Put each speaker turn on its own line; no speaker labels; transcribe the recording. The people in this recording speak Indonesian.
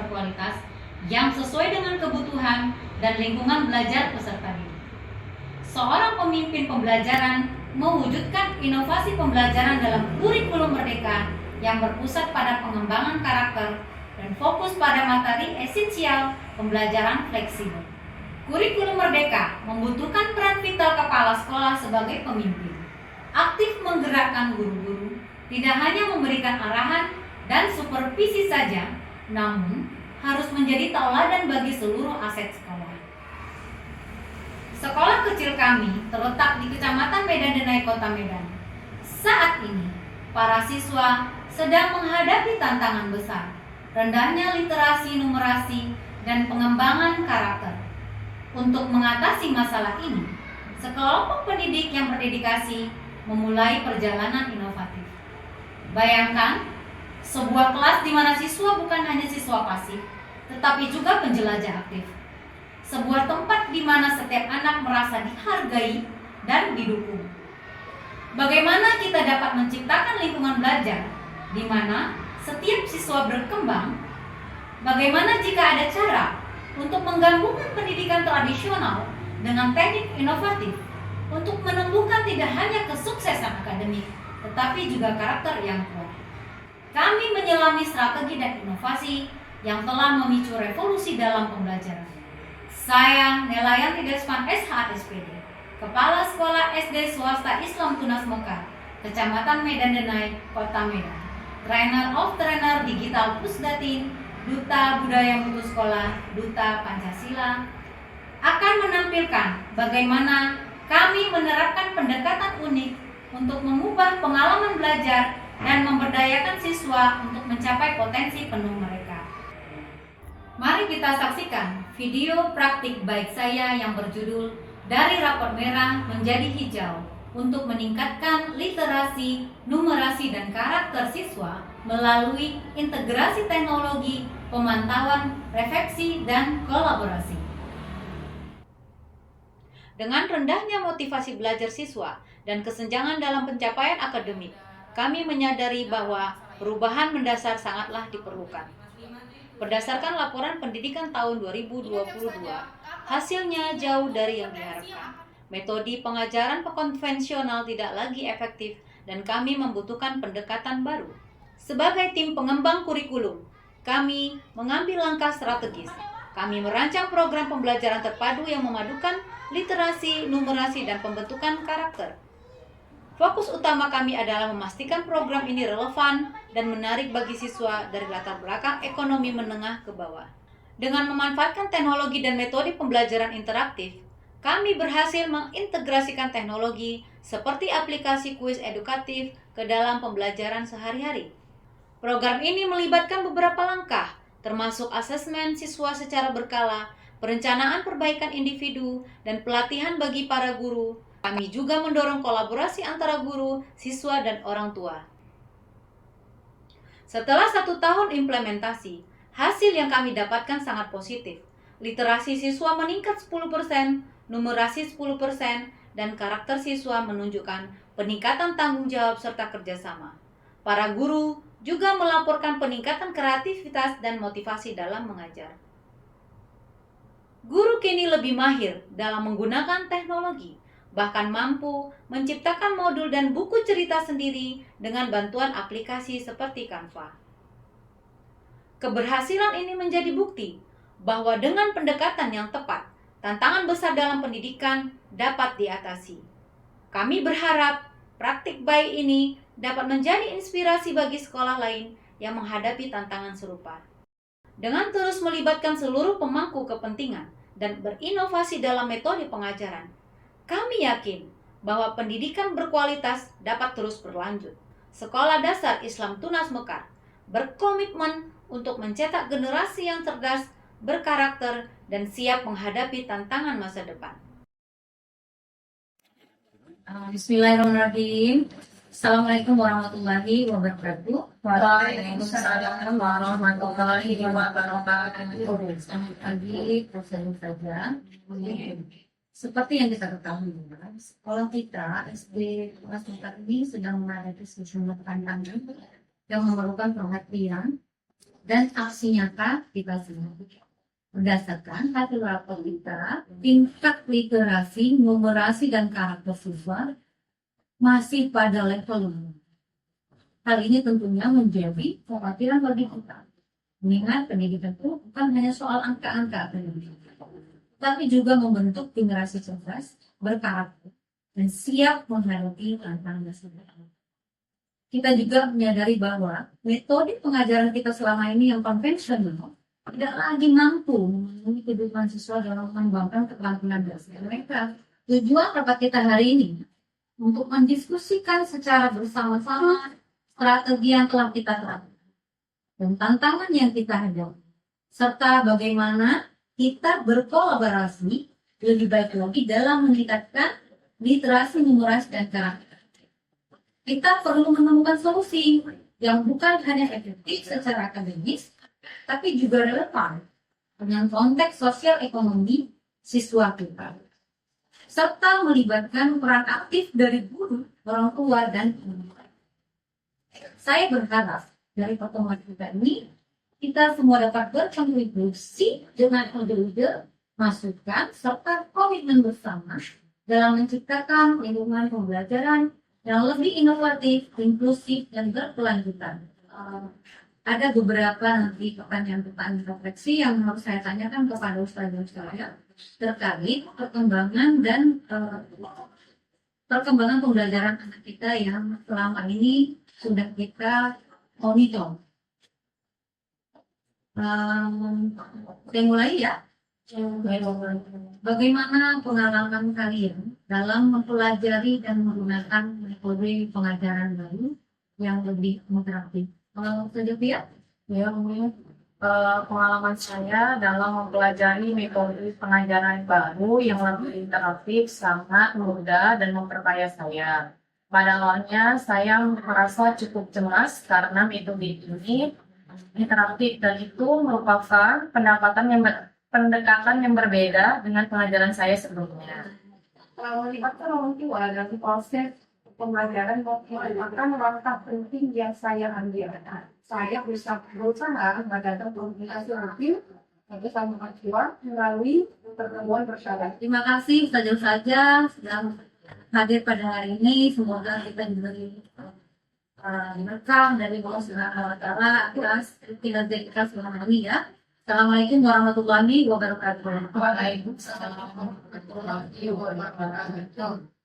berkualitas yang sesuai dengan kebutuhan dan lingkungan belajar peserta didik. Seorang pemimpin pembelajaran mewujudkan inovasi pembelajaran dalam kurikulum merdeka yang berpusat pada pengembangan karakter dan fokus pada materi esensial pembelajaran fleksibel. Kurikulum merdeka membutuhkan peran vital kepala sekolah sebagai pemimpin, aktif menggerakkan guru-guru, tidak hanya memberikan arahan dan supervisi saja, namun harus menjadi tauladan bagi seluruh aset sekolah. Sekolah kecil kami terletak di Kecamatan Medan Denai, Kota Medan. Saat ini, para siswa sedang menghadapi tantangan besar, rendahnya literasi numerasi dan pengembangan karakter. Untuk mengatasi masalah ini, sekelompok pendidik yang berdedikasi memulai perjalanan inovatif. Bayangkan, sebuah kelas di mana siswa bukan hanya siswa pasif, tetapi juga penjelajah aktif. Sebuah tempat di mana setiap anak merasa dihargai dan didukung. Bagaimana kita dapat menciptakan lingkungan belajar di mana setiap siswa berkembang? Bagaimana jika ada cara untuk menggabungkan pendidikan tradisional dengan teknik inovatif untuk menumbuhkan tidak hanya kesuksesan akademik, tetapi juga karakter yang kuat? Kami menyelami strategi dan inovasi yang telah memicu revolusi dalam pembelajaran. Saya Nelayanti Desman SH SPD, Kepala Sekolah SD Swasta Islam Tunas Mekar, Kecamatan Medan Denai, Kota Medan, Trainer of Trainer Digital Pusdatin, Duta Budaya Mutu Sekolah, Duta Pancasila, akan menampilkan bagaimana kami menerapkan pendekatan unik untuk mengubah pengalaman belajar dan memberdayakan siswa untuk mencapai potensi penuh mereka. Mari kita saksikan video praktik baik saya yang berjudul Dari Rapor Merah Menjadi Hijau untuk meningkatkan literasi, numerasi, dan karakter siswa melalui integrasi teknologi, pemantauan, refleksi, dan kolaborasi. Dengan rendahnya motivasi belajar siswa dan kesenjangan dalam pencapaian akademik, kami menyadari bahwa perubahan mendasar sangatlah diperlukan. Berdasarkan laporan pendidikan tahun 2022, hasilnya jauh dari yang diharapkan. Metode pengajaran konvensional tidak lagi efektif dan kami membutuhkan pendekatan baru. Sebagai tim pengembang kurikulum, kami mengambil langkah strategis. Kami merancang program pembelajaran terpadu yang memadukan literasi, numerasi, dan pembentukan karakter. Fokus utama kami adalah memastikan program ini relevan dan menarik bagi siswa dari latar belakang ekonomi menengah ke bawah. Dengan memanfaatkan teknologi dan metode pembelajaran interaktif, kami berhasil mengintegrasikan teknologi seperti aplikasi kuis edukatif ke dalam pembelajaran sehari-hari. Program ini melibatkan beberapa langkah, termasuk asesmen siswa secara berkala, perencanaan perbaikan individu, dan pelatihan bagi para guru. Kami juga mendorong kolaborasi antara guru, siswa, dan orang tua. Setelah 1 tahun implementasi, hasil yang kami dapatkan sangat positif. Literasi siswa meningkat 10%, numerasi 10%, dan karakter siswa menunjukkan peningkatan tanggung jawab serta kerjasama. Para guru juga melaporkan peningkatan kreativitas dan motivasi dalam mengajar. Guru kini lebih mahir dalam menggunakan teknologi, bahkan mampu menciptakan modul dan buku cerita sendiri dengan bantuan aplikasi seperti Canva. Keberhasilan ini menjadi bukti bahwa dengan pendekatan yang tepat, tantangan besar dalam pendidikan dapat diatasi. Kami berharap praktik baik ini dapat menjadi inspirasi bagi sekolah lain yang menghadapi tantangan serupa. Dengan terus melibatkan seluruh pemangku kepentingan dan berinovasi dalam metode pengajaran, kami yakin bahwa pendidikan berkualitas dapat terus berlanjut. Sekolah Dasar Islam Tunas Mekar berkomitmen untuk mencetak generasi yang cerdas, berkarakter, dan siap menghadapi tantangan masa depan.
Bismillahirrahmanirrahim. Assalamualaikum warahmatullahi wabarakatuh.
Waalaikumsalam warahmatullahi wabarakatuh.
Selamat pagi, Profesor saja. Seperti yang kita ketahui, sekolah kita SD kelas 4 ini sedang menghadapi sejumlah tantangan yang memerlukan perhatian dan aksi nyata kita semua. Berdasarkan hasil rapor kita, tingkat literasi, numerasi, dan karakter siswa masih pada level rendah. Hal ini tentunya menjadi kekhawatiran bagi kita. Mengingat pendidikan itu bukan hanya soal angka-angka pendidikan, tapi juga membentuk generasi cerdas, berkarakter, dan siap menghadapi tantangan masa depan. Kita juga menyadari bahwa metode pengajaran kita selama ini yang konvensional tidak lagi mampu memenuhi kebutuhan siswa dalam mengembangkan keterampilan dasar mereka. Tujuan rapat kita hari ini untuk mendiskusikan secara bersama-sama strategi yang telah kita terapkan dan tantangan yang kita hadapi, serta bagaimana kita berkolaborasi lebih baik lagi dalam meningkatkan literasi, numerasi, dan karakter. Kita perlu menemukan solusi yang bukan hanya efektif secara akademis, tapi juga relevan dengan konteks sosial ekonomi siswa kita, serta melibatkan peran aktif dari guru, orang tua, dan pemerintah. Saya berharap dari pertemuan kita ini, kita semua dapat berkontribusi dengan ide-ide, masukan, serta komitmen bersama dalam menciptakan lingkungan pembelajaran yang lebih inovatif, inklusif, dan berkelanjutan. Ada beberapa nanti pertanyaan-pertanyaan refleksi yang harus saya tanyakan kepada Ustazah saya terkait perkembangan dan perkembangan pembelajaran anak kita yang selama ini sudah kita monitor. Saya mulai ya. Bagaimana pengalaman kalian dalam mempelajari dan menggunakan metode pengajaran baru yang lebih interaktif? Kalau Sylvia?
Ya, pengalaman saya dalam mempelajari metode pengajaran baru yang lebih interaktif sangat mudah dan memperkaya saya. Pada awalnya saya merasa cukup cemas karena metode ini interaktif dan itu merupakan pendekatan yang berbeda dengan pengajaran saya sebelumnya. Melibatkan orang tua dalam proses pembelajaran merupakan langkah penting yang saya ambil. Saya berusaha mengadakan komunikasi rutin bersama orang tua melalui pertemuan bersama.
Terima kasih saja sudah hadir pada hari ini. Semoga kita diberi berkah dari Allah Subhanahu wa Ta'ala atas kinerja kita selama ini ya. Assalamualaikum warahmatullahi wabarakatuh.
Waalaikumsalam warahmatullahi wabarakatuh.